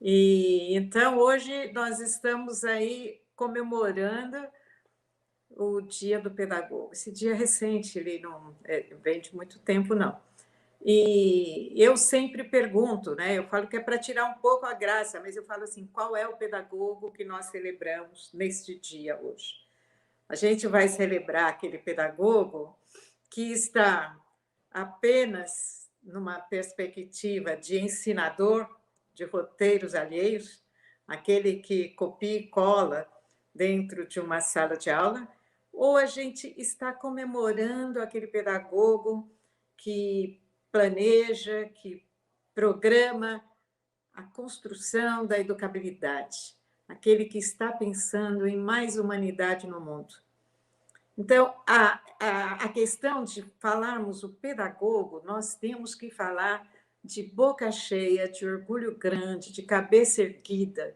E então hoje nós estamos aí comemorando o Dia do Pedagogo. Esse dia é recente, ele não vem de muito tempo, não. E eu sempre pergunto, né? Eu falo que é para tirar um pouco a graça, mas eu falo assim: qual é o pedagogo que nós celebramos neste dia hoje? A gente vai celebrar aquele pedagogo que está apenas numa perspectiva de ensinador de roteiros alheios, aquele que copia e cola dentro de uma sala de aula, ou a gente está comemorando aquele pedagogo que planeja, que programa a construção da educabilidade, aquele que está pensando em mais humanidade no mundo. Então, a questão de falarmos o pedagogo, nós temos que falar de boca cheia, de orgulho grande, de cabeça erguida.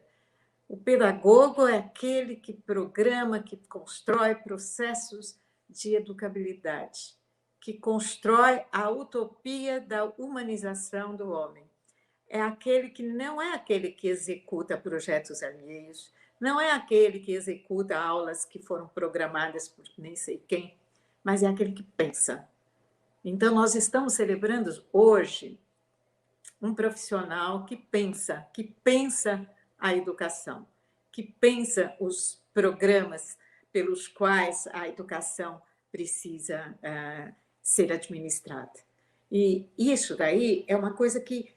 O pedagogo é aquele que programa, que constrói processos de educabilidade, que constrói a utopia da humanização do homem. É aquele que não é aquele que executa projetos alheios, não é aquele que executa aulas que foram programadas por nem sei quem, mas é aquele que pensa. Então, nós estamos celebrando hoje um profissional que pensa a educação, que pensa os programas pelos quais a educação precisa ser administrada. E isso daí é uma coisa que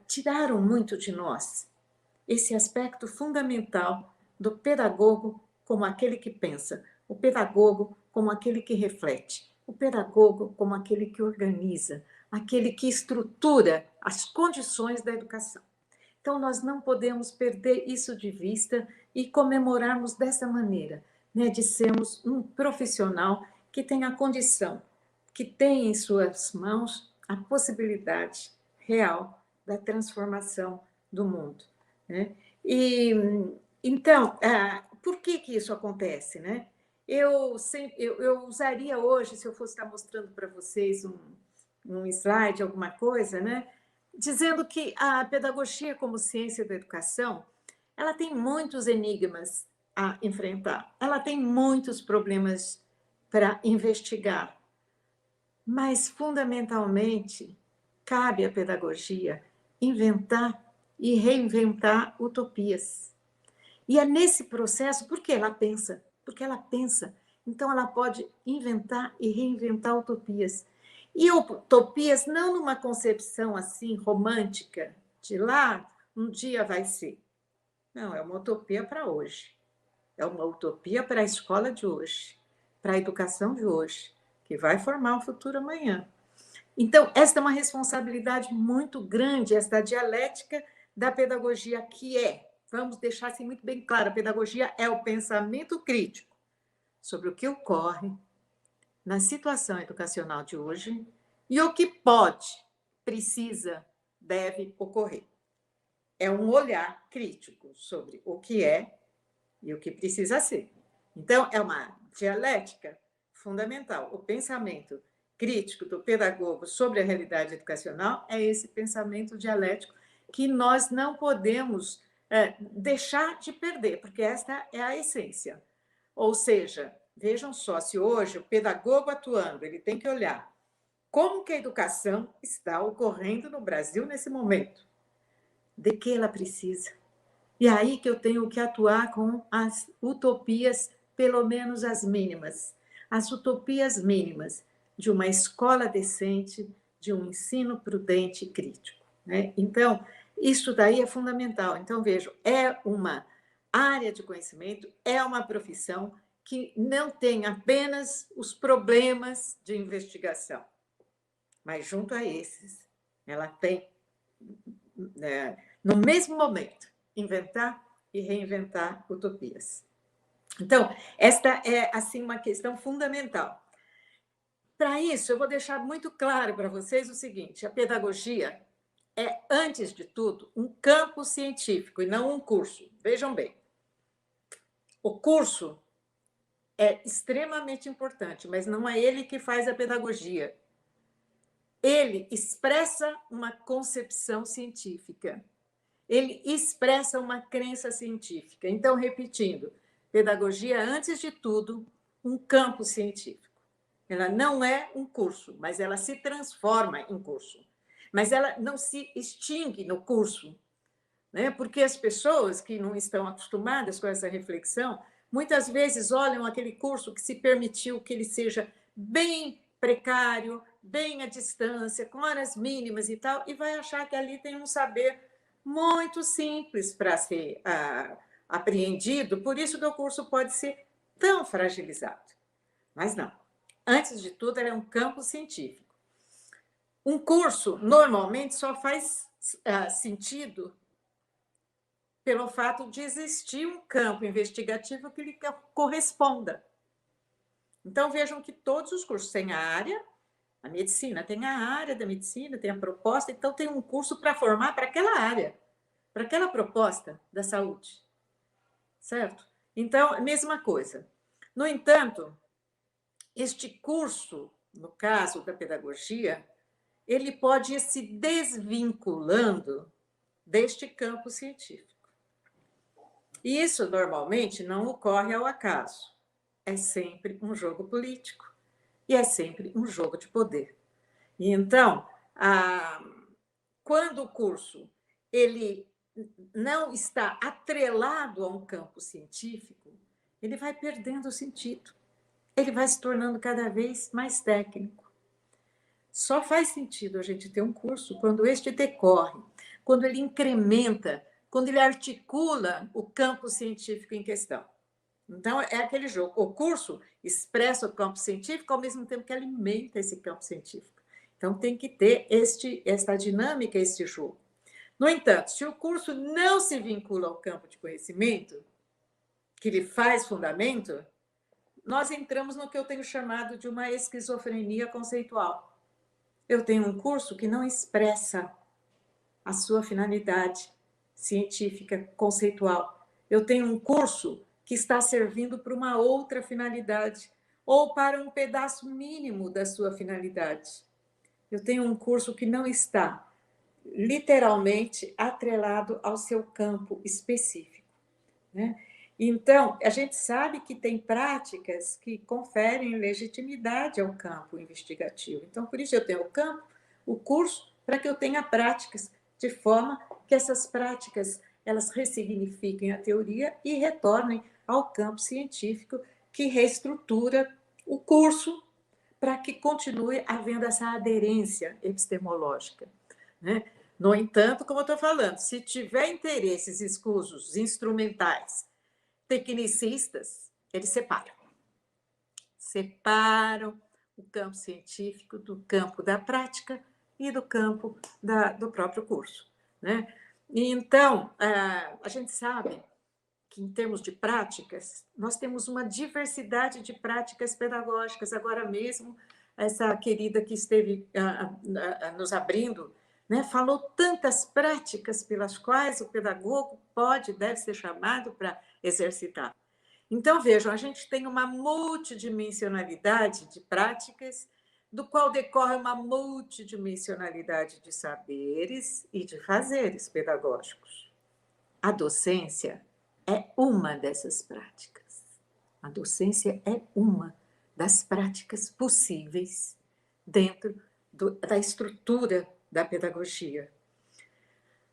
tiraram muito de nós, esse aspecto fundamental do pedagogo como aquele que pensa, o pedagogo como aquele que reflete, o pedagogo como aquele que organiza, aquele que estrutura as condições da educação. Então, nós não podemos perder isso de vista e comemorarmos dessa maneira, né, de sermos um profissional que tem a condição, que tem em suas mãos a possibilidade real da transformação do mundo, né? E então, por que isso acontece, né? Eu usaria hoje, se eu fosse estar mostrando para vocês um slide, alguma coisa, né? Dizendo que a pedagogia como ciência da educação, ela tem muitos enigmas a enfrentar, ela tem muitos problemas para investigar, mas fundamentalmente cabe à pedagogia inventar e reinventar utopias. E é nesse processo, porque ela pensa, então ela pode inventar e reinventar utopias. E utopias não numa concepção assim romântica, de lá um dia vai ser. Não, é uma utopia para hoje. É uma utopia para a escola de hoje, para a educação de hoje, que vai formar o futuro amanhã. Então, esta é uma responsabilidade muito grande, esta dialética da pedagogia, que vamos deixar assim muito bem claro, a pedagogia é o pensamento crítico sobre o que ocorre na situação educacional de hoje e o que pode, precisa, deve ocorrer. É um olhar crítico sobre o que é e o que precisa ser. Então, é uma dialética fundamental. O pensamento crítico do pedagogo sobre a realidade educacional é esse pensamento dialético que nós não podemos deixar de perder, porque esta é a essência. Ou seja, vejam só, se hoje o pedagogo atuando, ele tem que olhar como que a educação está ocorrendo no Brasil nesse momento, de que ela precisa. E é aí que eu tenho que atuar com as utopias, pelo menos as mínimas. As utopias mínimas de uma escola decente, de um ensino prudente e crítico, né? Então, isso daí é fundamental. Então, vejo, é uma área de conhecimento, é uma profissão que não tem apenas os problemas de investigação, mas junto a esses, ela tem, no mesmo momento, inventar e reinventar utopias. Então, esta é assim uma questão fundamental. Para isso, eu vou deixar muito claro para vocês o seguinte: a pedagogia é, antes de tudo, um campo científico e não um curso. Vejam bem, o curso é extremamente importante, mas não é ele que faz a pedagogia. Ele expressa uma concepção científica. ele expressa uma crença científica. Então, repetindo, pedagogia é, antes de tudo, um campo científico. Ela não é um curso, mas ela se transforma em curso. Mas ela não se extingue no curso, né? Porque as pessoas que não estão acostumadas com essa reflexão, muitas vezes olham aquele curso que se permitiu que ele seja bem precário, bem à distância, com horas mínimas e tal, e vai achar que ali tem um saber muito simples para ser apreendido, por isso que o curso pode ser tão fragilizado. Mas não. Antes de tudo, ele é um campo científico. Um curso, normalmente, só faz sentido pelo fato de existir um campo investigativo que lhe corresponda. Então, vejam que todos os cursos têm a área, a medicina tem a área da medicina, tem a proposta, então tem um curso para formar para aquela área, para aquela proposta da saúde, certo? Então, a mesma coisa. No entanto, este curso, no caso da pedagogia, ele pode ir se desvinculando deste campo científico. E isso, normalmente, não ocorre ao acaso. É sempre um jogo político e é sempre um jogo de poder. E então, quando o curso ele não está atrelado a um campo científico, ele vai perdendo o sentido. Ele vai se tornando cada vez mais técnico. Só faz sentido a gente ter um curso quando este decorre, quando ele incrementa, quando ele articula o campo científico em questão. Então, é aquele jogo. O curso expressa o campo científico ao mesmo tempo que alimenta esse campo científico. Então, tem que ter esta dinâmica, este jogo. No entanto, se o curso não se vincula ao campo de conhecimento, que lhe faz fundamento, nós entramos no que eu tenho chamado de uma esquizofrenia conceitual. Eu tenho um curso que não expressa a sua finalidade científica conceitual. Eu tenho um curso que está servindo para uma outra finalidade ou para um pedaço mínimo da sua finalidade. Eu tenho um curso que não está literalmente atrelado ao seu campo específico, né? Então, a gente sabe que tem práticas que conferem legitimidade ao campo investigativo. Então, por isso eu tenho o curso, para que eu tenha práticas, de forma que essas práticas elas ressignifiquem a teoria e retornem ao campo científico que reestrutura o curso para que continue havendo essa aderência epistemológica, né? No entanto, como eu estou falando, se tiver interesses escusos, instrumentais, tecnicistas, eles separam o campo científico do campo da prática e do campo do próprio curso, né? E então, a gente sabe que, em termos de práticas, nós temos uma diversidade de práticas pedagógicas. Agora mesmo, essa querida que esteve nos abrindo, né, falou tantas práticas pelas quais o pedagogo pode, deve ser chamado para exercitar. Então, vejam, a gente tem uma multidimensionalidade de práticas, do qual decorre uma multidimensionalidade de saberes e de fazeres pedagógicos. A docência é uma dessas práticas. A docência é uma das práticas possíveis dentro da estrutura da pedagogia.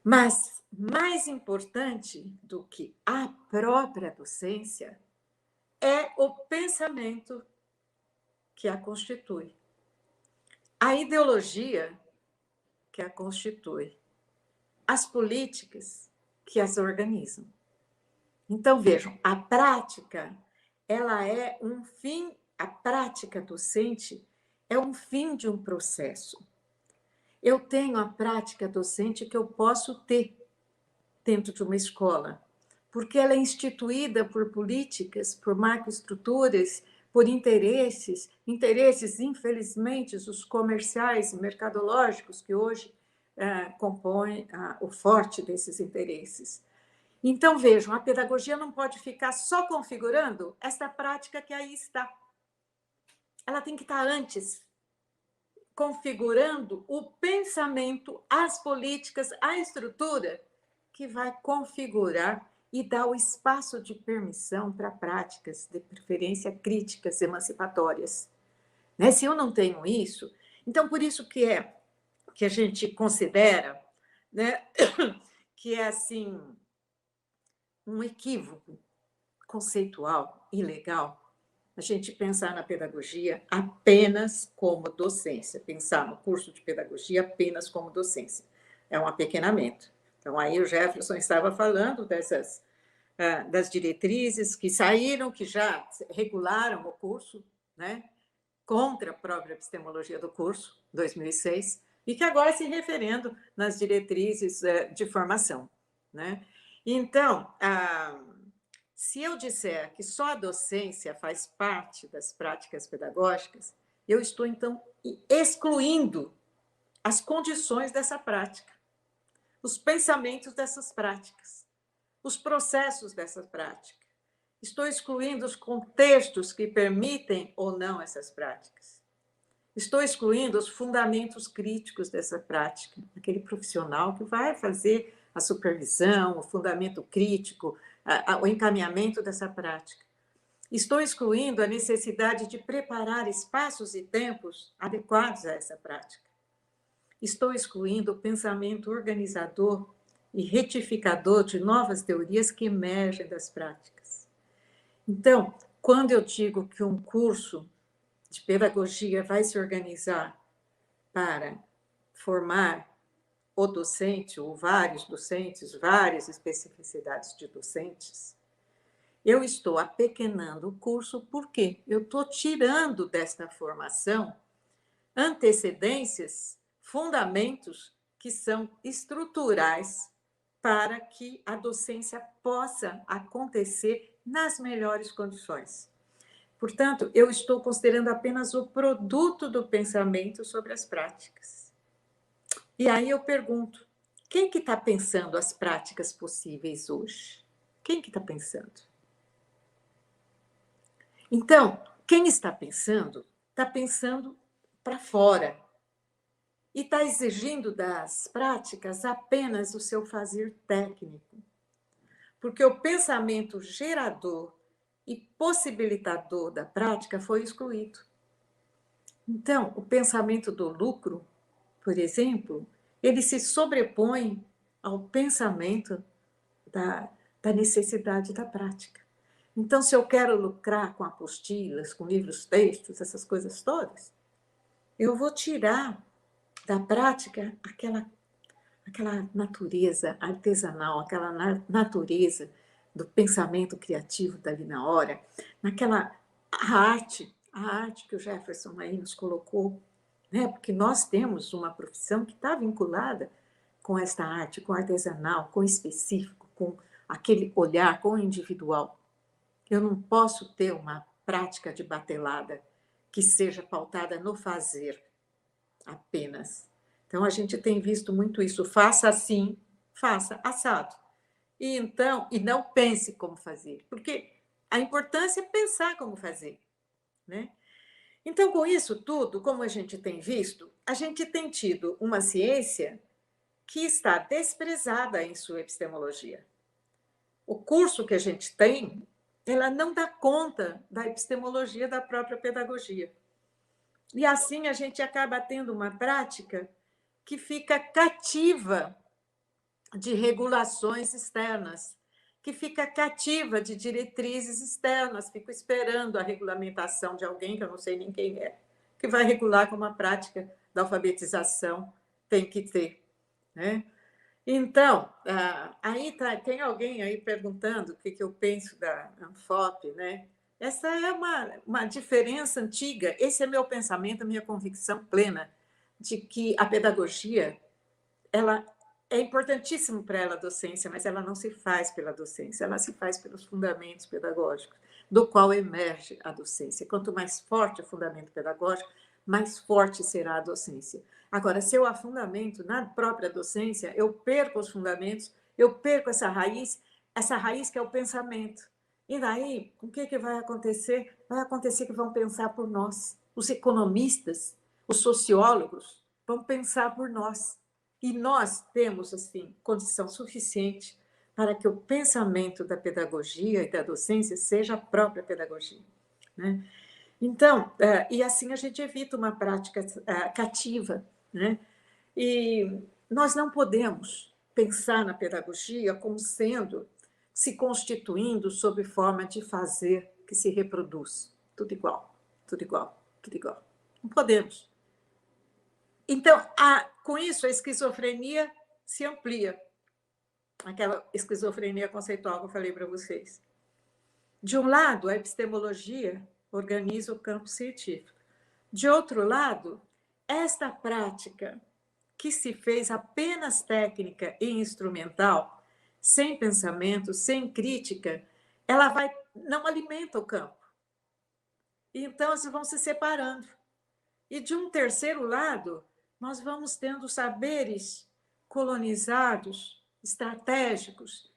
Mas, mais importante do que a própria docência, é o pensamento que a constitui, a ideologia que a constitui, as políticas que as organizam. Então, vejam, a prática, ela é um fim, a prática docente é um fim de um processo. Eu tenho a prática docente que eu posso ter dentro de uma escola, porque ela é instituída por políticas, por macroestruturas, por interesses, infelizmente, os comerciais, mercadológicos, que hoje compõem o forte desses interesses. Então, vejam, a pedagogia não pode ficar só configurando essa prática que aí está. Ela tem que estar antes, configurando o pensamento, as políticas, a estrutura que vai configurar e dar o espaço de permissão para práticas, de preferência críticas, emancipatórias. Né? Se eu não tenho isso, então por isso que a gente considera, né, que é assim um equívoco conceitual e legal a gente pensar na pedagogia apenas como docência, pensar no curso de pedagogia apenas como docência. É um apequenamento. Então, aí o Jefferson estava falando das diretrizes que saíram, que já regularam o curso, né, contra a própria epistemologia do curso, 2006, e que agora se referendo nas diretrizes de formação. Né? Então, se eu disser que só a docência faz parte das práticas pedagógicas, eu estou, então, excluindo as condições dessa prática, os pensamentos dessas práticas, os processos dessa prática. Estou excluindo os contextos que permitem ou não essas práticas. Estou excluindo os fundamentos críticos dessa prática, aquele profissional que vai fazer a supervisão, o fundamento crítico, o encaminhamento dessa prática. Estou excluindo a necessidade de preparar espaços e tempos adequados a essa prática. Estou excluindo o pensamento organizador e retificador de novas teorias que emergem das práticas. Então, quando eu digo que um curso de pedagogia vai se organizar para formar o docente, ou vários docentes, várias especificidades de docentes, eu estou apequenando o curso porque eu estou tirando desta formação antecedências, fundamentos que são estruturais para que a docência possa acontecer nas melhores condições. Portanto, eu estou considerando apenas o produto do pensamento sobre as práticas. E aí eu pergunto, quem que está pensando as práticas possíveis hoje? Quem que está pensando? Então, quem está pensando para fora e está exigindo das práticas apenas o seu fazer técnico. Porque o pensamento gerador e possibilitador da prática foi excluído. Então, o pensamento do lucro, por exemplo, ele se sobrepõe ao pensamento da necessidade da prática. Então, se eu quero lucrar com apostilas, com livros textos, essas coisas todas, eu vou tirar da prática aquela natureza artesanal, aquela natureza do pensamento criativo dali na hora, a arte que o Jefferson aí nos colocou, né? Porque nós temos uma profissão que está vinculada com esta arte, com o artesanal, com o específico, com aquele olhar, com o individual. Eu não posso ter uma prática de batelada que seja pautada no fazer apenas. Então, a gente tem visto muito isso. Faça assim, faça assado. E não pense como fazer, porque a importância é pensar como fazer. Né? Então, com isso tudo, como a gente tem visto, a gente tem tido uma ciência que está desprezada em sua epistemologia. O curso que a gente tem, ela não dá conta da epistemologia da própria pedagogia. E assim a gente acaba tendo uma prática que fica cativa de regulações externas, que fica cativa de diretrizes externas, fico esperando a regulamentação de alguém, que eu não sei nem quem é, que vai regular como a prática da alfabetização tem que ter. Né? Então, aí tem alguém aí perguntando o que eu penso da Anfop, né? Essa é uma diferença antiga, esse é meu pensamento, a minha convicção plena de que a pedagogia ela é importantíssimo para ela a docência, mas ela não se faz pela docência, ela se faz pelos fundamentos pedagógicos, do qual emerge a docência. Quanto mais forte o fundamento pedagógico, mais forte será a docência. Agora, se eu a fundamento na própria docência, eu perco os fundamentos, eu perco essa raiz que é o pensamento. E daí, o que vai acontecer? Vai acontecer que vão pensar por nós. Os economistas, os sociólogos, vão pensar por nós. E nós temos, assim, condição suficiente para que o pensamento da pedagogia e da docência seja a própria pedagogia, né? Então, e assim a gente evita uma prática cativa, né? E nós não podemos pensar na pedagogia como sendo, se constituindo sob forma de fazer que se reproduz. Tudo igual, tudo igual, tudo igual. Não podemos. Então, com isso, a esquizofrenia se amplia. Aquela esquizofrenia conceitual que eu falei para vocês. De um lado, a epistemologia organiza o campo científico. De outro lado, esta prática que se fez apenas técnica e instrumental, sem pensamento, sem crítica, ela não alimenta o campo. Então, eles vão se separando. E de um terceiro lado, nós vamos tendo saberes colonizados, estratégicos,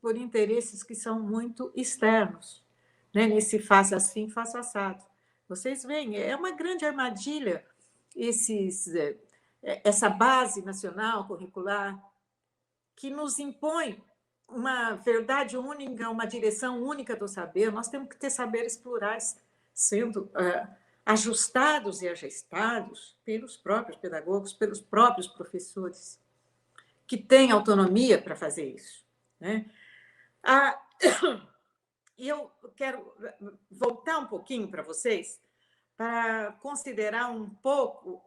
por interesses que são muito externos, né? Nesse faça assim, faça assado. Vocês veem, é uma grande armadilha essa base nacional curricular que nos impõe uma verdade única, uma direção única do saber. Nós temos que ter saberes plurais sendo ajustados e agestados pelos próprios pedagogos, pelos próprios professores, que têm autonomia para fazer isso, né? E eu quero voltar um pouquinho para vocês, para considerar um pouco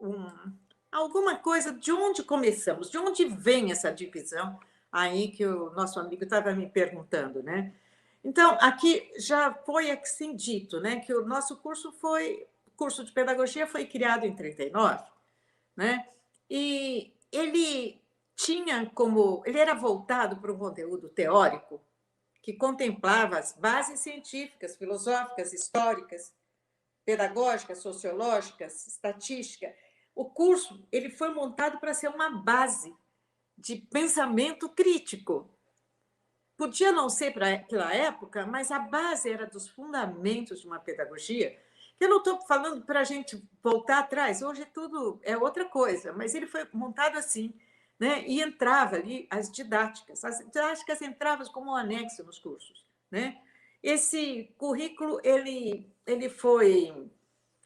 alguma coisa de onde começamos, de onde vem essa divisão aí que o nosso amigo estava me perguntando, né? Então, aqui já foi assim dito, né, que o nosso curso de pedagogia foi criado em 39, né? E ele ele era voltado para um conteúdo teórico que contemplava as bases científicas, filosóficas, históricas, pedagógicas, sociológicas, estatística. O curso ele foi montado para ser uma base de pensamento crítico. Podia não ser pela época, mas a base era dos fundamentos de uma pedagogia. Eu não estou falando para a gente voltar atrás, hoje tudo é outra coisa, mas ele foi montado assim, né? E entrava ali as didáticas entravam como um anexo nos cursos, né? Esse currículo ele foi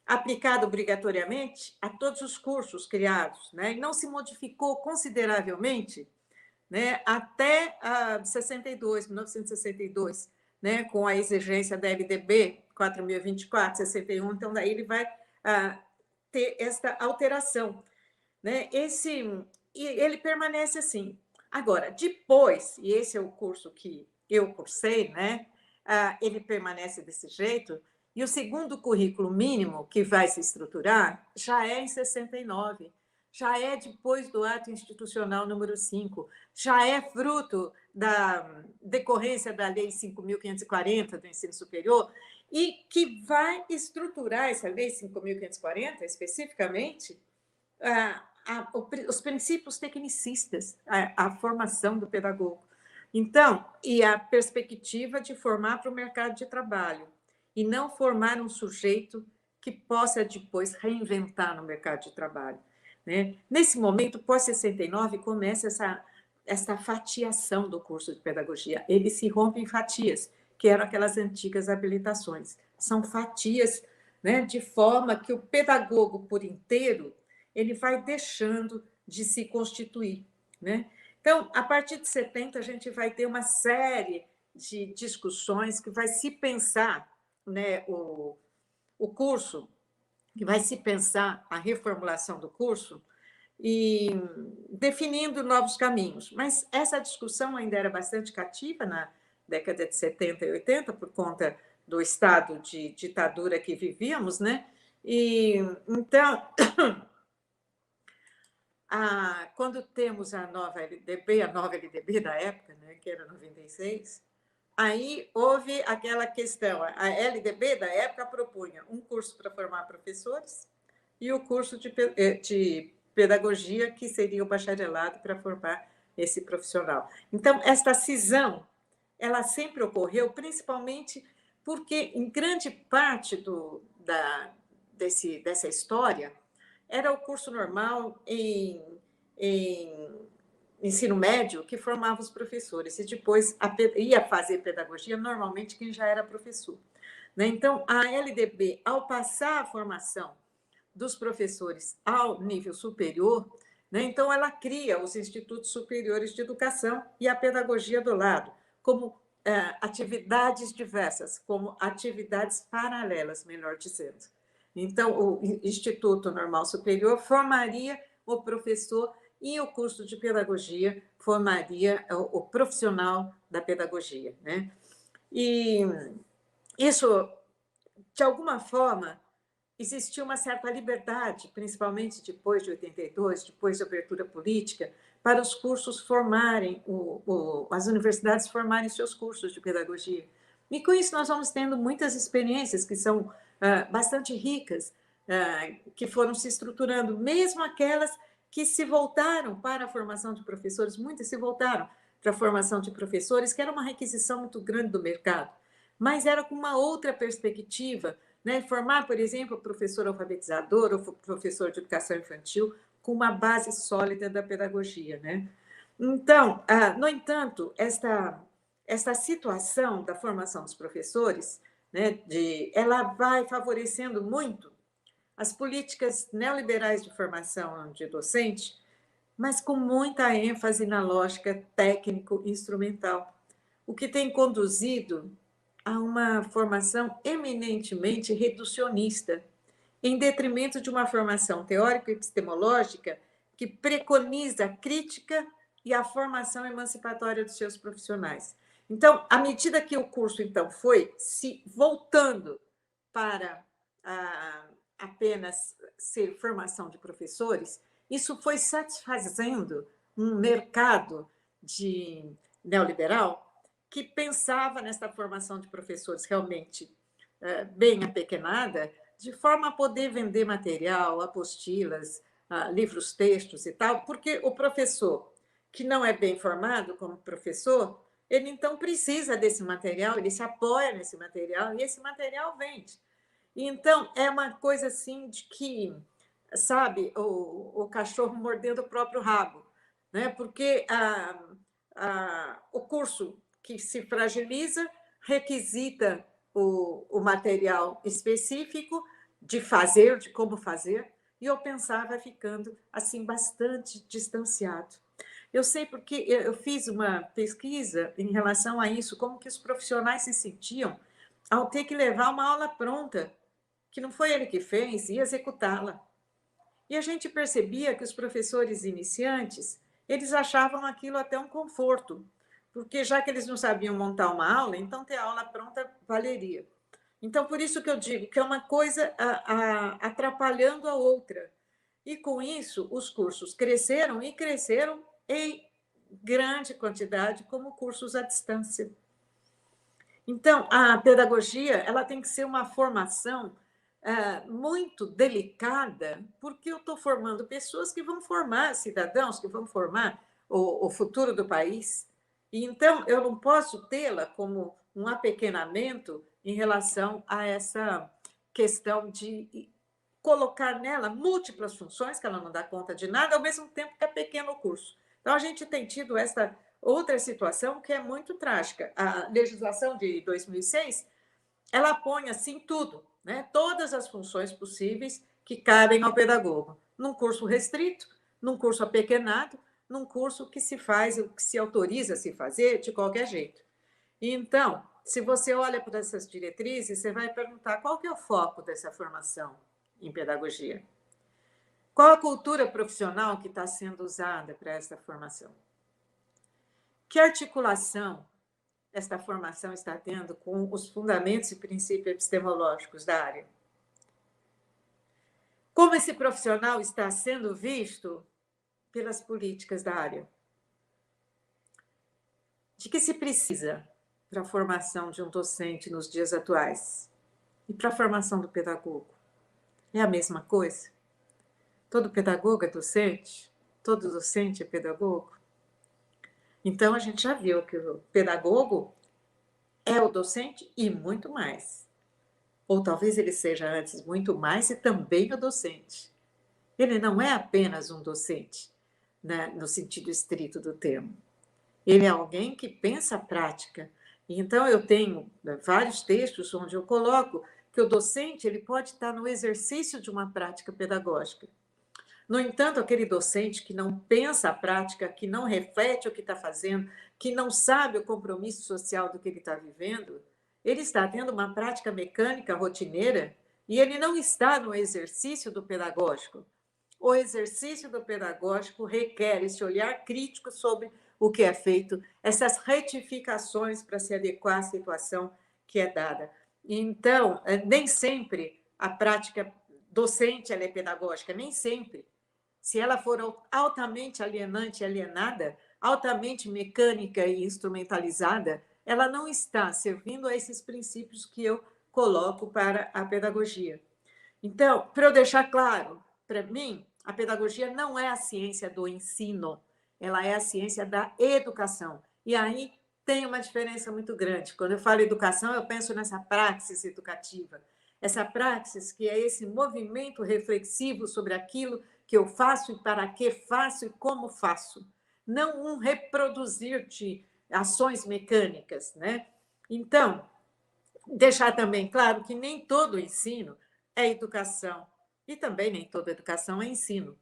aplicado obrigatoriamente a todos os cursos criados, né? E não se modificou consideravelmente, né, até 1962, né, com a exigência da LDB 4024, 61, então daí ele vai ter esta alteração, né? E ele permanece assim. Agora, depois, e esse é o curso que eu cursei, né, ele permanece desse jeito, e o segundo currículo mínimo que vai se estruturar já é em 69, já é depois do ato institucional número 5, já é fruto da decorrência da Lei 5.540 do ensino superior, e que vai estruturar essa Lei 5.540, especificamente, os princípios tecnicistas, a formação do pedagogo. Então, e a perspectiva de formar para o mercado de trabalho, e não formar um sujeito que possa depois reinventar no mercado de trabalho, né? Nesse momento, pós-69, começa essa fatiação do curso de pedagogia. Ele se rompe em fatias, que eram aquelas antigas habilitações. São fatias, né, de forma que o pedagogo por inteiro ele vai deixando de se constituir, né? Então, a partir de 70, a gente vai ter uma série de discussões que vai se pensar, né, o curso, que vai se pensar a reformulação do curso e definindo novos caminhos. Mas essa discussão ainda era bastante cativa na década de 70 e 80, por conta do estado de ditadura que vivíamos, né? E então, quando temos a nova LDB da época, né, que era 96, aí houve aquela questão. A LDB da época propunha um curso para formar professores e o curso de pedagogia, que seria o bacharelado para formar esse profissional. Então, esta cisão, ela sempre ocorreu, principalmente porque, em grande parte dessa história, era o curso normal em ensino médio que formava os professores, e depois ia fazer pedagogia normalmente quem já era professor. Né? Então, a LDB, ao passar a formação dos professores ao nível superior, né? Então ela cria os institutos superiores de educação e a pedagogia do lado, como atividades diversas, como atividades paralelas, melhor dizendo. Então, o Instituto Normal Superior formaria o professor e o curso de pedagogia formaria o profissional da pedagogia. Né? E isso, de alguma forma, existia uma certa liberdade, principalmente depois de 82, depois da abertura política, para os cursos formarem, as universidades formarem seus cursos de pedagogia. E com isso nós vamos tendo muitas experiências que são bastante ricas, que foram se estruturando, mesmo aquelas que se voltaram para a formação de professores, muitas se voltaram para a formação de professores, que era uma requisição muito grande do mercado, mas era com uma outra perspectiva, né? Formar, por exemplo, professor alfabetizador ou professor de educação infantil com uma base sólida da pedagogia. Né? Então, no entanto, esta situação da formação dos professores, né, ela vai favorecendo muito as políticas neoliberais de formação de docente, mas com muita ênfase na lógica técnico-instrumental, o que tem conduzido a uma formação eminentemente reducionista, em detrimento de uma formação teórico-epistemológica que preconiza a crítica e a formação emancipatória dos seus profissionais. Então, à medida que o curso então foi se voltando para apenas ser formação de professores, isso foi satisfazendo um mercado neoliberal que pensava nessa formação de professores realmente bem apequenada, de forma a poder vender material, apostilas, livros, textos e tal, porque o professor que não é bem formado como professor, ele então precisa desse material, ele se apoia nesse material e esse material vende. Então, é uma coisa assim de que, sabe, o cachorro mordendo o próprio rabo, né? Porque o curso que se fragiliza requisita o material específico de fazer, de como fazer, e eu pensar vai ficando assim bastante distanciado. Eu sei porque eu fiz uma pesquisa em relação a isso, como que os profissionais se sentiam ao ter que levar uma aula pronta, que não foi ele que fez, e executá-la. E a gente percebia que os professores iniciantes, eles achavam aquilo até um conforto, porque já que eles não sabiam montar uma aula, então ter a aula pronta valeria. Então, por isso que eu digo que é uma coisa atrapalhando a outra. E com isso, os cursos cresceram e cresceram em grande quantidade como cursos à distância. Então, a pedagogia ela tem que ser uma formação muito delicada, porque eu estou formando pessoas que vão formar cidadãos, que vão formar o futuro do país. E então, eu não posso tê-la como um apequenamento em relação a essa questão de colocar nela múltiplas funções, que ela não dá conta de nada, ao mesmo tempo que é pequeno o curso. Então, a gente tem tido essa outra situação que é muito trágica. A legislação de 2006, ela põe assim tudo, né? Todas as funções possíveis que cabem ao pedagogo, num curso restrito, num curso apequenado, num curso que se faz, o que se autoriza a se fazer de qualquer jeito. Então, se você olha para essas diretrizes, você vai perguntar qual que é o foco dessa formação em pedagogia? Qual a cultura profissional que está sendo usada para essa formação? Que articulação esta formação está tendo com os fundamentos e princípios epistemológicos da área? Como esse profissional está sendo visto pelas políticas da área? De que se precisa para a formação de um docente nos dias atuais? E para a formação do pedagogo? É a mesma coisa? Todo pedagogo é docente? Todo docente é pedagogo? Então, a gente já viu que o pedagogo é o docente e muito mais. Ou talvez ele seja antes muito mais e também o docente. Ele não é apenas um docente, né, no sentido estrito do termo. Ele é alguém que pensa a prática. Então, eu tenho vários textos onde eu coloco que o docente ele pode estar no exercício de uma prática pedagógica. No entanto, aquele docente que não pensa a prática, que não reflete o que está fazendo, que não sabe o compromisso social do que ele está vivendo, ele está tendo uma prática mecânica rotineira e ele não está no exercício do pedagógico. O exercício do pedagógico requer esse olhar crítico sobre o que é feito, essas retificações para se adequar à situação que é dada. Então, nem sempre a prática docente ela é pedagógica, nem sempre. Se ela for altamente alienante e alienada, altamente mecânica e instrumentalizada, ela não está servindo a esses princípios que eu coloco para a pedagogia. Então, para eu deixar claro, para mim, a pedagogia não é a ciência do ensino, ela é a ciência da educação. E aí tem uma diferença muito grande. Quando eu falo educação, eu penso nessa praxis educativa. Essa praxis que é esse movimento reflexivo sobre aquilo que eu faço e para que faço e como faço. Não um reproduzir de ações mecânicas, né? Então, deixar também claro que nem todo ensino é educação e também nem toda educação é ensino,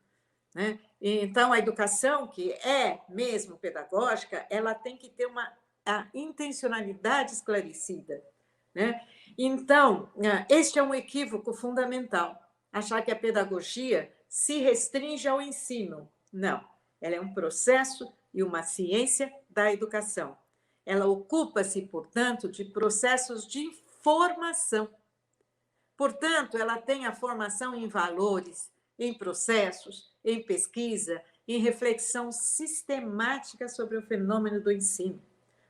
né? Então, a educação que é mesmo pedagógica, ela tem que ter a intencionalidade esclarecida, né? Então, este é um equívoco fundamental, achar que a pedagogia se restringe ao ensino. Não, ela é um processo e uma ciência da educação. Ela ocupa-se, portanto, de processos de formação. Portanto, ela tem a formação em valores, em processos, em pesquisa, em reflexão sistemática sobre o fenômeno do ensino.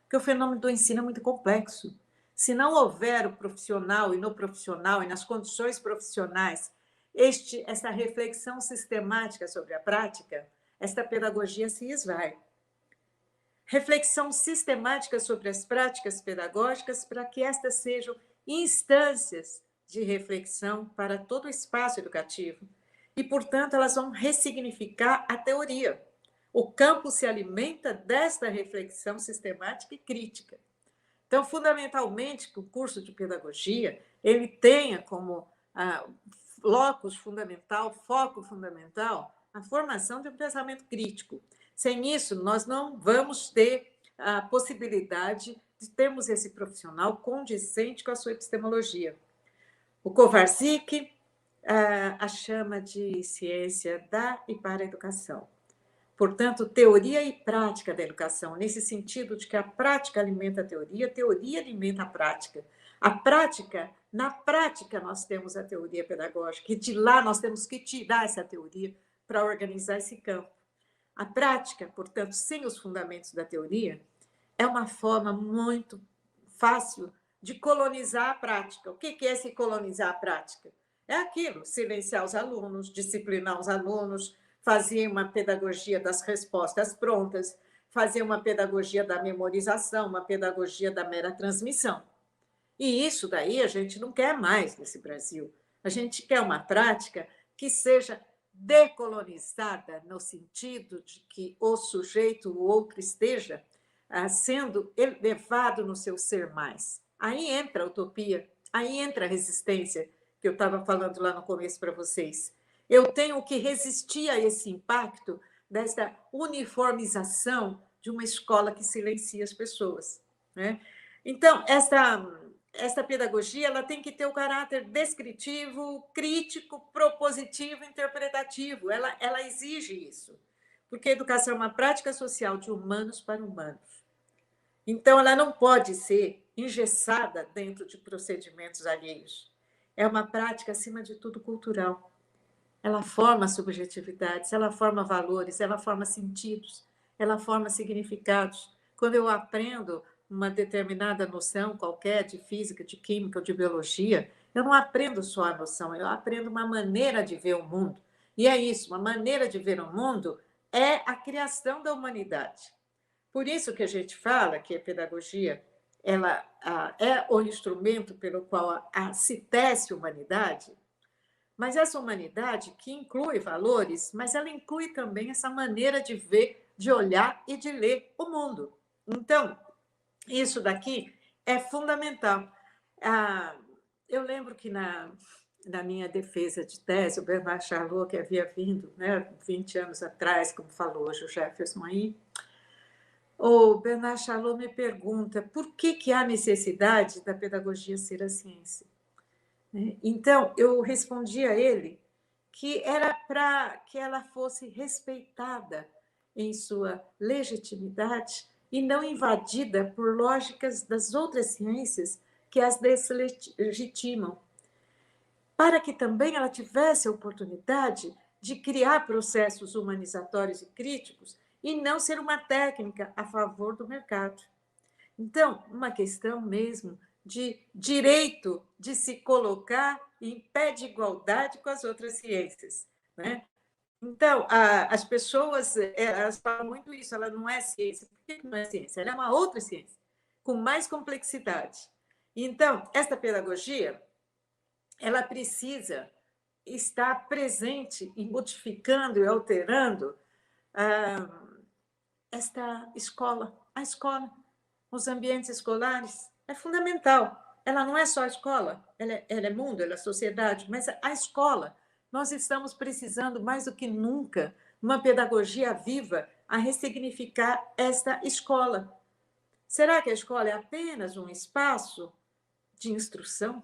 Porque o fenômeno do ensino é muito complexo. Se não houver o profissional e no profissional e nas condições profissionais essa reflexão sistemática sobre a prática, esta pedagogia se esvai. Reflexão sistemática sobre as práticas pedagógicas para que estas sejam instâncias de reflexão para todo o espaço educativo. E, portanto, elas vão ressignificar a teoria. O campo se alimenta desta reflexão sistemática e crítica. Então, fundamentalmente, que o curso de pedagogia ele tenha como locus fundamental, foco fundamental, a formação de um pensamento crítico. Sem isso, nós não vamos ter a possibilidade de termos esse profissional condizente com a sua epistemologia. O Kovarsik a chama de ciência da e para a educação. Portanto, teoria e prática da educação, nesse sentido de que a prática alimenta a teoria alimenta a prática. A prática, na prática, nós temos a teoria pedagógica, e de lá nós temos que tirar essa teoria para organizar esse campo. A prática, portanto, sem os fundamentos da teoria, é uma forma muito fácil de colonizar a prática. O que é se colonizar a prática? É aquilo, silenciar os alunos, disciplinar os alunos, fazer uma pedagogia das respostas prontas, fazer uma pedagogia da memorização, uma pedagogia da mera transmissão. E isso daí a gente não quer mais nesse Brasil. A gente quer uma prática que seja decolonizada no sentido de que o sujeito, o outro, esteja sendo elevado no seu ser mais. Aí entra a utopia, aí entra a resistência, que eu estava falando lá no começo para vocês. Eu tenho que resistir a esse impacto dessa uniformização de uma escola que silencia as pessoas, né? Então, esta pedagogia ela tem que ter o caráter descritivo, crítico, propositivo, interpretativo. Ela exige isso, porque a educação é uma prática social de humanos para humanos. Então, ela não pode ser engessada dentro de procedimentos alheios. É uma prática, acima de tudo, cultural. Ela forma subjetividades, ela forma valores, ela forma sentidos, ela forma significados. Quando eu aprendo uma determinada noção qualquer de física, de química ou de biologia, eu não aprendo só a noção, eu aprendo uma maneira de ver o mundo. E é isso, uma maneira de ver o mundo é a criação da humanidade. Por isso que a gente fala que a pedagogia é o instrumento pelo qual se tece a humanidade, Mas essa humanidade que inclui valores, mas ela inclui também essa maneira de ver, de olhar e de ler o mundo. Então, isso daqui é fundamental. Ah, eu lembro que na minha defesa de tese, o Bernard Charlot, que havia vindo, né, 20 anos atrás, como falou hoje o Jefferson aí, o Bernard Charlot me pergunta por que há necessidade da pedagogia ser a ciência. Então, eu respondi a ele que era para que ela fosse respeitada em sua legitimidade e não invadida por lógicas das outras ciências que as deslegitimam, para que também ela tivesse a oportunidade de criar processos humanizatórios e críticos e não ser uma técnica a favor do mercado. Então, uma questão mesmo de direito de se colocar em pé de igualdade com as outras ciências, né? Então, as pessoas elas falam muito isso, ela não é ciência. Por que não é ciência? Ela é uma outra ciência, com mais complexidade. Então, esta pedagogia, ela precisa estar presente e modificando e alterando esta escola, a escola, os ambientes escolares, é fundamental. Ela não é só a escola, ela é mundo, ela é sociedade, mas a escola, nós estamos precisando mais do que nunca uma pedagogia viva a ressignificar esta escola. Será que a escola é apenas um espaço de instrução?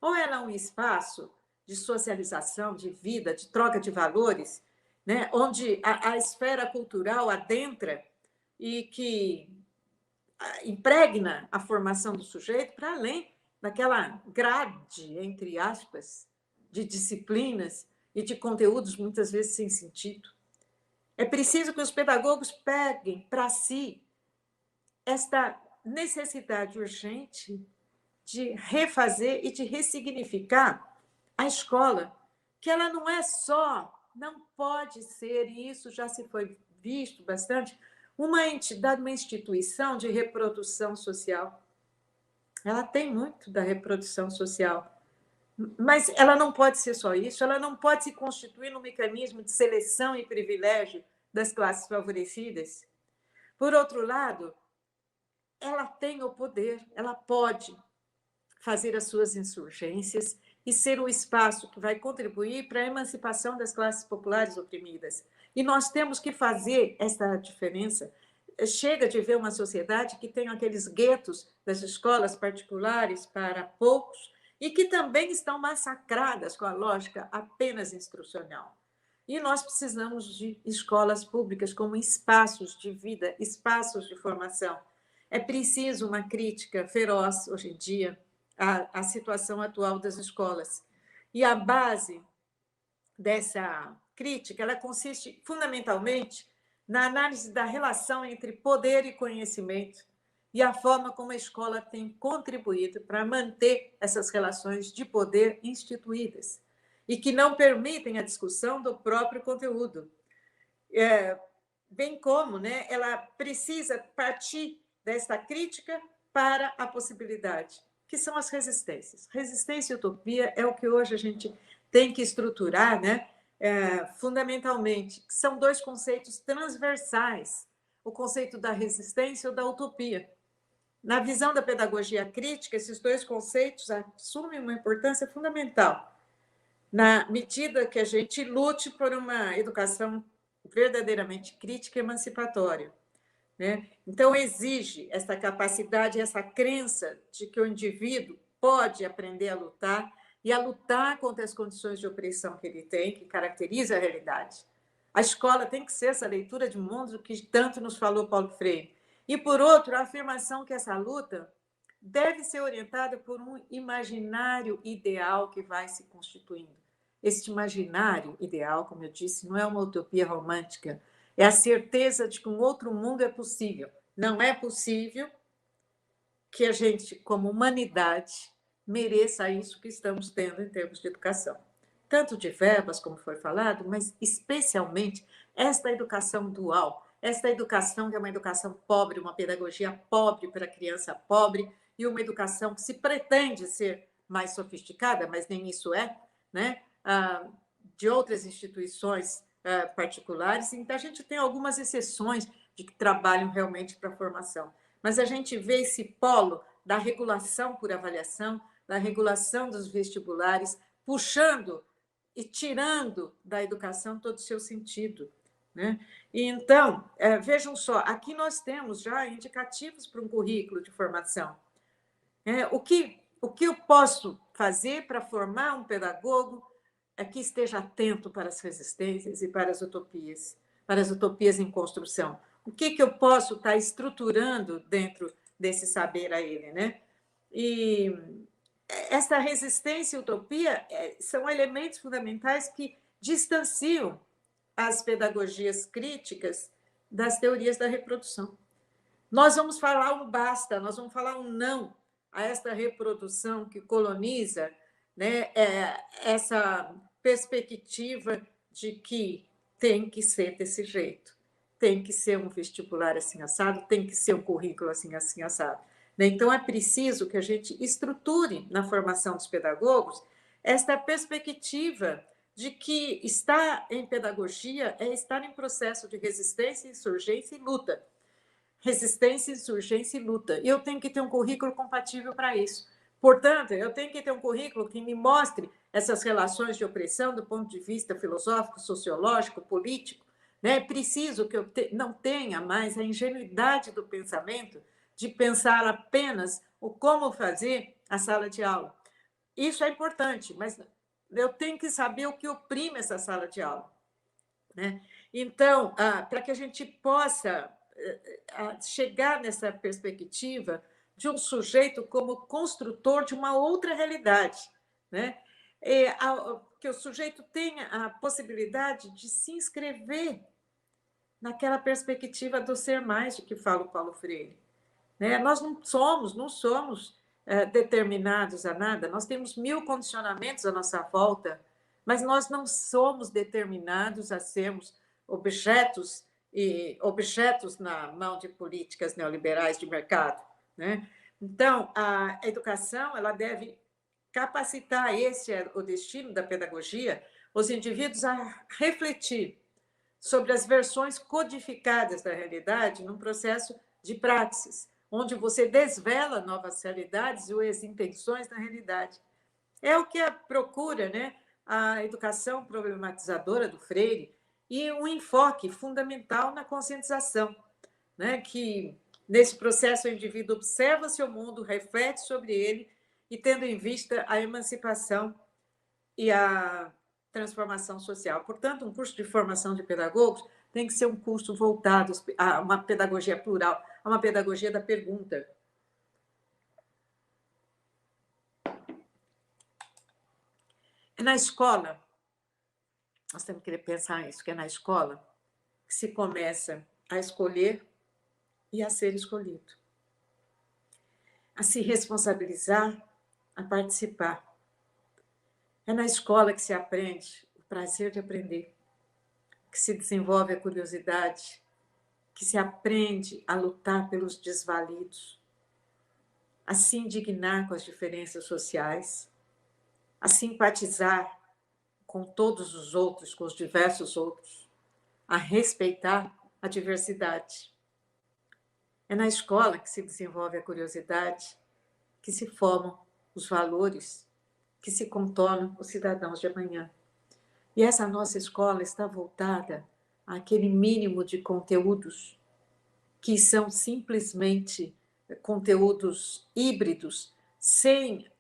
Ou ela é um espaço de socialização, de vida, de troca de valores, né? Onde a esfera cultural adentra e que impregna a formação do sujeito para além daquela grade, entre aspas, de disciplinas e de conteúdos muitas vezes sem sentido. É preciso que os pedagogos peguem para si esta necessidade urgente de refazer e de ressignificar a escola, que ela não é só, não pode ser, e isso já se foi visto bastante, uma entidade, uma instituição de reprodução social. Ela tem muito da reprodução social, mas ela não pode ser só isso, ela não pode se constituir num mecanismo de seleção e privilégio das classes favorecidas. Por outro lado, ela tem o poder, ela pode fazer as suas insurgências e ser o espaço que vai contribuir para a emancipação das classes populares oprimidas. E nós temos que fazer essa diferença. Chega de ver uma sociedade que tem aqueles guetos das escolas particulares para poucos e que também estão massacradas com a lógica apenas instrucional. E nós precisamos de escolas públicas como espaços de vida, espaços de formação. É preciso uma crítica feroz, hoje em dia, à situação atual das escolas. E a base dessa crítica, ela consiste fundamentalmente na análise da relação entre poder e conhecimento e a forma como a escola tem contribuído para manter essas relações de poder instituídas e que não permitem a discussão do próprio conteúdo. Bem como, né, ela precisa partir desta crítica para a possibilidade, que são as resistências. Resistência e utopia é o que hoje a gente tem que estruturar, né, fundamentalmente, que são dois conceitos transversais, o conceito da resistência ou da utopia. Na visão da pedagogia crítica, esses dois conceitos assumem uma importância fundamental, na medida que a gente lute por uma educação verdadeiramente crítica e emancipatória, né? Então, exige essa capacidade, essa crença de que o indivíduo pode aprender a lutar e a lutar contra as condições de opressão que ele tem, que caracteriza a realidade. A escola tem que ser essa leitura de mundo que tanto nos falou Paulo Freire. E, por outro, a afirmação que essa luta deve ser orientada por um imaginário ideal que vai se constituindo. Este imaginário ideal, como eu disse, não é uma utopia romântica, é a certeza de que um outro mundo é possível. Não é possível que a gente, como humanidade, mereça isso que estamos tendo em termos de educação. Tanto de verbas, como foi falado, mas especialmente esta educação dual, esta educação que é uma educação pobre, uma pedagogia pobre para a criança pobre, e uma educação que se pretende ser mais sofisticada, mas nem isso é, né? De outras instituições particulares. Então, a gente tem algumas exceções de que trabalham realmente para a formação. Mas a gente vê esse polo da regulação por avaliação, da regulação dos vestibulares, puxando e tirando da educação todo o seu sentido, né? E então, vejam só, aqui nós temos já indicativos para um currículo de formação. O que eu posso fazer para formar um pedagogo é que esteja atento para as resistências e para as utopias em construção. O que eu posso estar estruturando dentro desse saber a ele, né? E essa resistência e utopia são elementos fundamentais que distanciam as pedagogias críticas das teorias da reprodução. Nós vamos falar um basta, nós vamos falar um não a esta reprodução que coloniza, né, essa perspectiva de que tem que ser desse jeito, tem que ser um vestibular assim assado, tem que ser um currículo assim assado. Então, é preciso que a gente estruture na formação dos pedagogos esta perspectiva de que estar em pedagogia é estar em processo de resistência, insurgência e luta. Resistência, insurgência e luta. E eu tenho que ter um currículo compatível para isso. Portanto, eu tenho que ter um currículo que me mostre essas relações de opressão do ponto de vista filosófico, sociológico, político. É preciso que eu não tenha mais a ingenuidade do pensamento de pensar apenas o como fazer a sala de aula. Isso é importante, mas eu tenho que saber o que oprime essa sala de aula, né? Então, para que a gente possa chegar nessa perspectiva de um sujeito como construtor de uma outra realidade, né? Que o sujeito tenha a possibilidade de se inscrever naquela perspectiva do ser mais de que fala o Paulo Freire, né? Nós não somos determinados a nada, nós temos 1000 condicionamentos à nossa volta, mas nós não somos determinados a sermos objetos na mão de políticas neoliberais de mercado, né? Então, a educação ela deve capacitar, esse é o destino da pedagogia, os indivíduos a refletir sobre as versões codificadas da realidade num processo de praxis, onde você desvela novas realidades e as intenções da realidade. É o que procura, né, a educação problematizadora do Freire e um enfoque fundamental na conscientização, né, que nesse processo o indivíduo observa seu mundo, reflete sobre ele e tendo em vista a emancipação e a transformação social. Portanto, um curso de formação de pedagogos tem que ser um curso voltado a uma pedagogia plural, a uma pedagogia da pergunta. Na escola, nós temos que pensar isso, que é na escola que se começa a escolher e a ser escolhido, a se responsabilizar, a participar. É na escola que se aprende o prazer de aprender, que se desenvolve a curiosidade, que se aprende a lutar pelos desvalidos, a se indignar com as diferenças sociais, a simpatizar com todos os outros, com os diversos outros, a respeitar a diversidade. É na escola que se desenvolve a curiosidade, que se formam os valores, que se contornam os cidadãos de amanhã. E essa nossa escola está voltada àquele mínimo de conteúdos que são simplesmente conteúdos híbridos, sem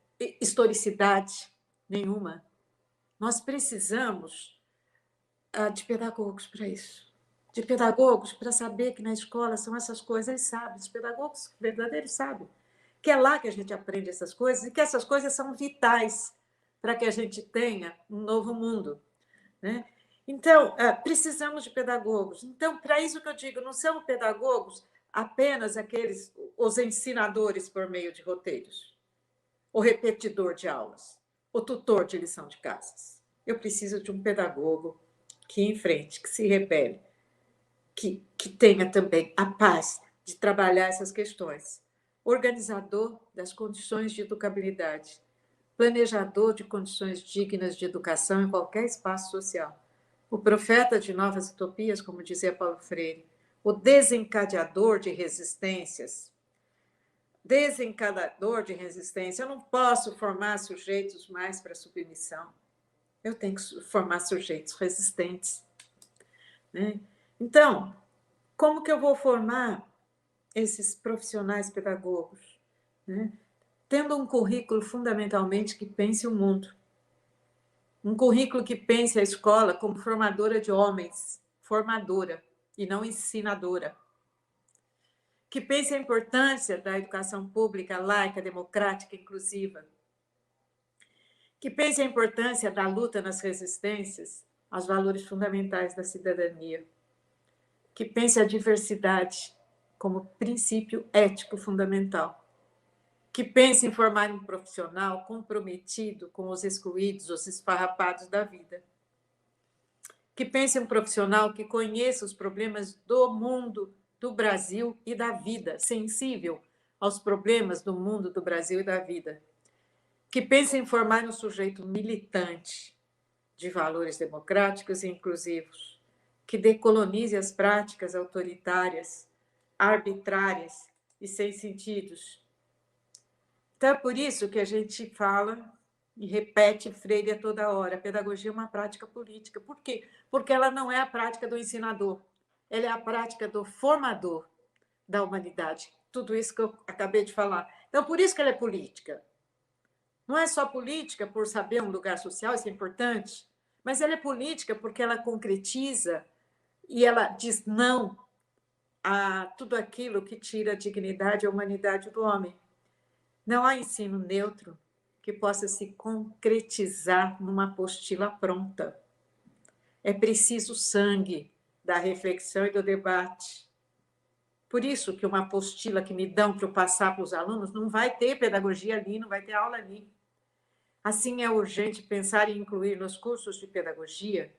historicidade nenhuma. Nós precisamos de pedagogos para isso, de pedagogos para saber que na escola são essas coisas, eles sabem, os pedagogos verdadeiros sabem, que é lá que a gente aprende essas coisas e que essas coisas são vitais para que a gente tenha um novo mundo, né? Então, precisamos de pedagogos. Então, para isso que eu digo, não são pedagogos apenas os ensinadores por meio de roteiros, o repetidor de aulas, o tutor de lição de casas. Eu preciso de um pedagogo que enfrente, que se rebele, que tenha também a paz de trabalhar essas questões. Organizador das condições de educabilidade, planejador de condições dignas de educação em qualquer espaço social, o profeta de novas utopias, como dizia Paulo Freire, o desencadeador de resistências. Desencadeador de resistência. Eu não posso formar sujeitos mais para submissão. Eu tenho que formar sujeitos resistentes, né? Então, como que eu vou formar esses profissionais pedagogos, né? Tendo um currículo fundamentalmente que pense o mundo. Um currículo que pense a escola como formadora de homens, formadora e não ensinadora. Que pense a importância da educação pública, laica, democrática, inclusiva. Que pense a importância da luta nas resistências aos valores fundamentais da cidadania. Que pense a diversidade como princípio ético fundamental. Que pense em formar um profissional comprometido com os excluídos, os esfarrapados da vida. Que pense em um profissional que conheça os problemas do mundo, do Brasil e da vida, sensível aos problemas do mundo, do Brasil e da vida. Que pense em formar um sujeito militante de valores democráticos e inclusivos, que decolonize as práticas autoritárias, arbitrárias e sem sentidos. Então, é por isso que a gente fala e repete Freire a toda hora: a pedagogia é uma prática política. Por quê? Porque ela não é a prática do ensinador, ela é a prática do formador da humanidade. Tudo isso que eu acabei de falar. Então, por isso que ela é política. Não é só política por saber um lugar social, isso é importante, mas ela é política porque ela concretiza e ela diz não a tudo aquilo que tira a dignidade e a humanidade do homem. Não há ensino neutro que possa se concretizar numa apostila pronta. É preciso sangue da reflexão e do debate. Por isso que uma apostila que me dão para eu passar para os alunos não vai ter pedagogia ali, não vai ter aula ali. Assim, é urgente pensar em incluir nos cursos de pedagogia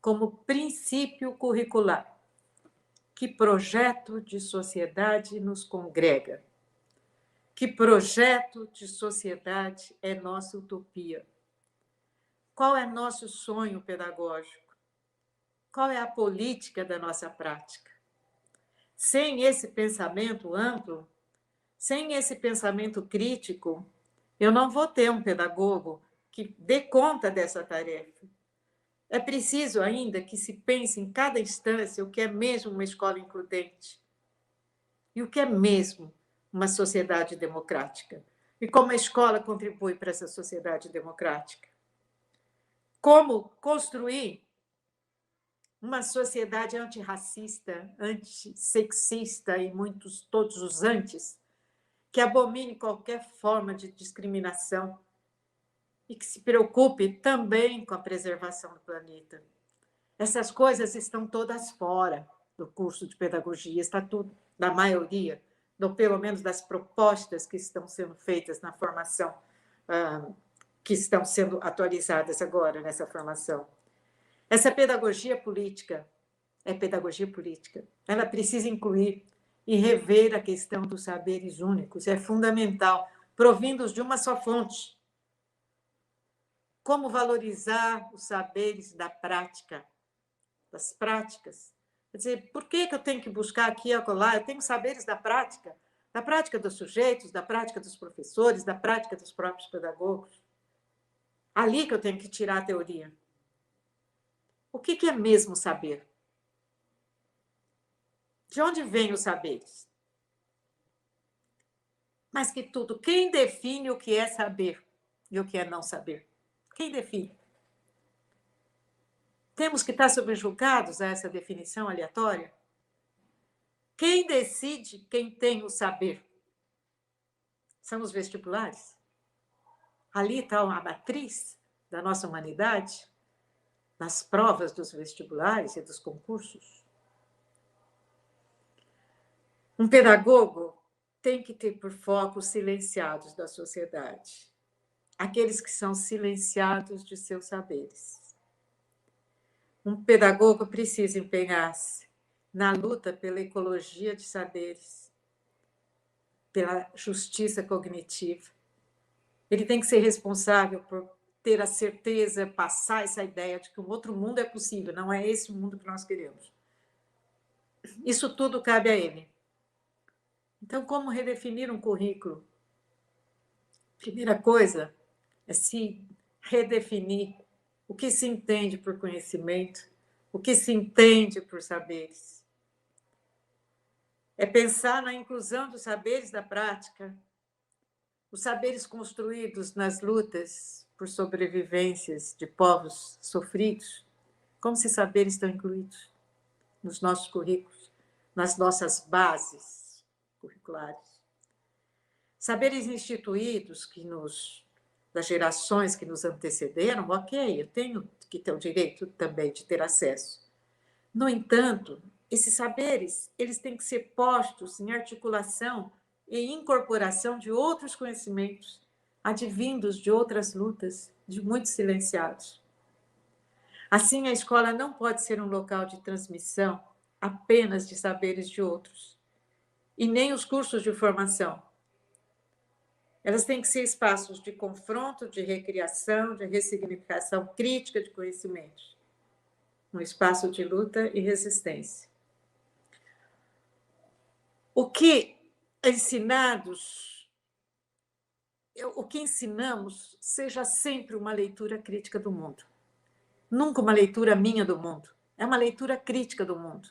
como princípio curricular. Que projeto de sociedade nos congrega? Que projeto de sociedade é nossa utopia? Qual é nosso sonho pedagógico? Qual é a política da nossa prática? Sem esse pensamento amplo, sem esse pensamento crítico, eu não vou ter um pedagogo que dê conta dessa tarefa. É preciso ainda que se pense em cada instância o que é mesmo uma escola includente e o que é mesmo uma sociedade democrática e como a escola contribui para essa sociedade democrática. Como construir uma sociedade antirracista, antissexista e todos os antes, que abomine qualquer forma de discriminação e que se preocupe também com a preservação do planeta. Essas coisas estão todas fora do curso de pedagogia, está tudo, da maioria, ou pelo menos das propostas que estão sendo feitas na formação, que estão sendo atualizadas agora nessa formação. Essa pedagogia política é pedagogia política. Ela precisa incluir e rever a questão dos saberes únicos. É fundamental, provindos de uma só fonte. Como valorizar os saberes da prática, das práticas? Quer dizer, por que eu tenho que buscar aqui e acolá? Eu tenho saberes da prática dos sujeitos, da prática dos professores, da prática dos próprios pedagogos. Ali que eu tenho que tirar a teoria. O que é mesmo saber? De onde vêm os saberes? Mais que tudo, quem define o que é saber e o que é não saber? Quem define? Temos que estar subjugados a essa definição aleatória? Quem decide quem tem o saber? São os vestibulares? Ali está a matriz da nossa humanidade, nas provas dos vestibulares e dos concursos. Um pedagogo tem que ter por foco os silenciados da sociedade, aqueles que são silenciados de seus saberes. Um pedagogo precisa empenhar-se na luta pela ecologia de saberes, pela justiça cognitiva. Ele tem que ser responsável por ter a certeza, passar essa ideia de que um outro mundo é possível, não é esse o mundo que nós queremos. Isso tudo cabe a ele. Então, como redefinir um currículo? Primeira coisa é se redefinir o que se entende por conhecimento, o que se entende por saberes. É pensar na inclusão dos saberes da prática, os saberes construídos nas lutas por sobrevivências de povos sofridos, como esses saberes estão incluídos nos nossos currículos, nas nossas bases curriculares. Saberes instituídos das gerações que nos antecederam, ok, eu tenho que ter o direito também de ter acesso. No entanto, esses saberes, eles têm que ser postos em articulação e incorporação de outros conhecimentos, advindos de outras lutas, de muitos silenciados. Assim, a escola não pode ser um local de transmissão apenas de saberes de outros, e nem os cursos de formação. Elas têm que ser espaços de confronto, de recriação, de ressignificação crítica de conhecimentos, um espaço de luta e resistência. O que ensinamos seja sempre uma leitura crítica do mundo. Nunca uma leitura minha do mundo. É uma leitura crítica do mundo.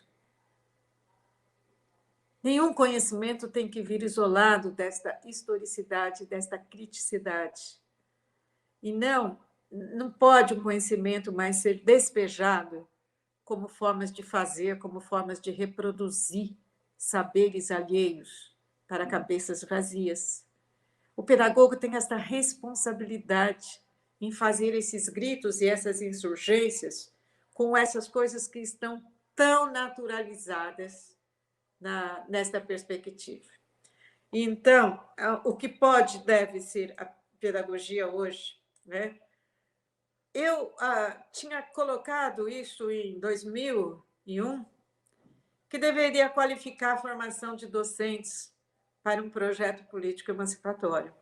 Nenhum conhecimento tem que vir isolado desta historicidade, desta criticidade. E não pode um conhecimento mais ser despejado como formas de fazer, como formas de reproduzir saberes alheios para cabeças vazias. O pedagogo tem esta responsabilidade em fazer esses gritos e essas insurgências com essas coisas que estão tão naturalizadas nesta perspectiva. Então, o que deve ser a pedagogia hoje, né? Eu tinha colocado isso em 2001, que deveria qualificar a formação de docentes para um projeto político emancipatório.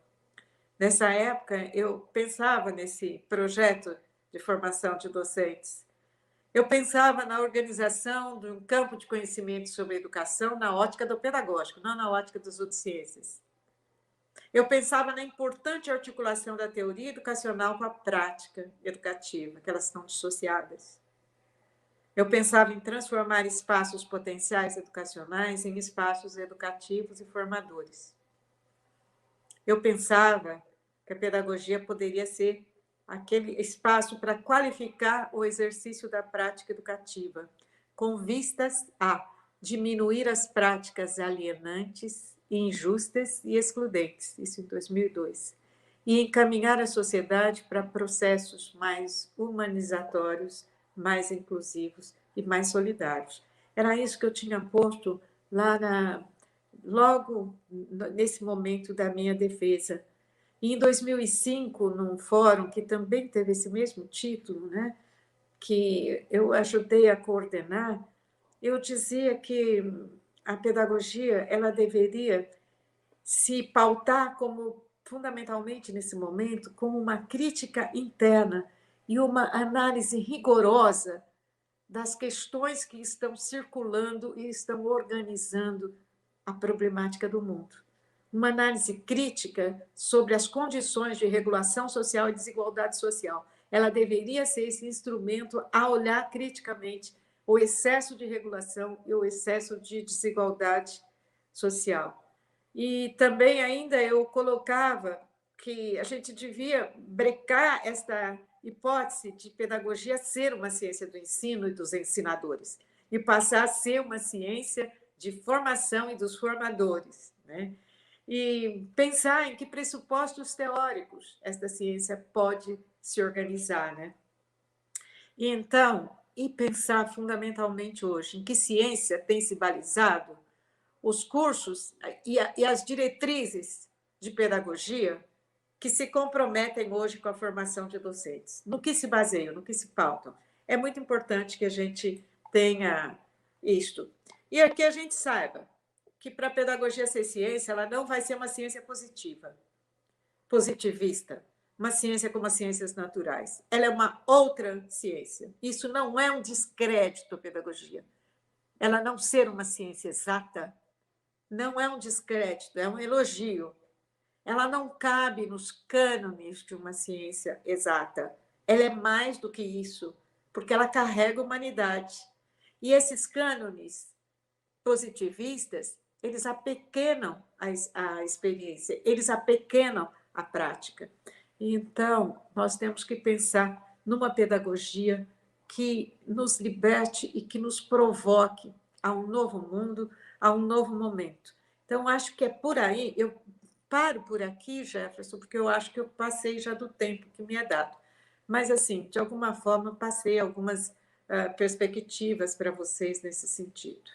Nessa época, eu pensava nesse projeto de formação de docentes. Eu pensava na organização de um campo de conhecimento sobre educação na ótica do pedagógico, não na ótica das outras ciências. Eu pensava na importante articulação da teoria educacional com a prática educativa, que elas estão dissociadas. Eu pensava em transformar espaços potenciais educacionais em espaços educativos e formadores. Eu pensava que a pedagogia poderia ser aquele espaço para qualificar o exercício da prática educativa, com vistas a diminuir as práticas alienantes, injustas e excludentes, isso em 2002, e encaminhar a sociedade para processos mais humanizatórios, mais inclusivos e mais solidários. Era isso que eu tinha posto logo nesse momento da minha defesa. E em 2005, num fórum que também teve esse mesmo título, né, que eu ajudei a coordenar, eu dizia que a pedagogia ela deveria se pautar fundamentalmente nesse momento, como uma crítica interna e uma análise rigorosa das questões que estão circulando e estão organizando a problemática do mundo. Uma análise crítica sobre as condições de regulação social e desigualdade social. Ela deveria ser esse instrumento a olhar criticamente o excesso de regulação e o excesso de desigualdade social. E também ainda eu colocava que a gente devia brecar esta hipótese de pedagogia ser uma ciência do ensino e dos ensinadores, e passar a ser uma ciência de formação e dos formadores, né? E pensar em que pressupostos teóricos esta ciência pode se organizar, né? E então, pensar fundamentalmente hoje em que ciência tem se balizado os cursos e as diretrizes de pedagogia que se comprometem hoje com a formação de docentes. No que se baseiam, no que se pautam. É muito importante que a gente tenha isto. E aqui a gente saiba que para a pedagogia ser ciência, ela não vai ser uma ciência positiva. positivista, uma ciência como as ciências naturais. Ela é uma outra ciência. Isso não é um descrédito à pedagogia. Ela não ser uma ciência exata não é um descrédito, é um elogio. Ela não cabe nos cânones de uma ciência exata. Ela é mais do que isso, porque ela carrega a humanidade. E esses cânones positivistas, eles apequenam a experiência, eles apequenam a prática. Então, nós temos que pensar numa pedagogia que nos liberte e que nos provoque a um novo mundo, a um novo momento. Então, acho que é por aí. Eu paro por aqui, Jefferson, porque eu acho que eu passei já do tempo que me é dado. Mas, assim, de alguma forma, passei algumas perspectivas para vocês nesse sentido.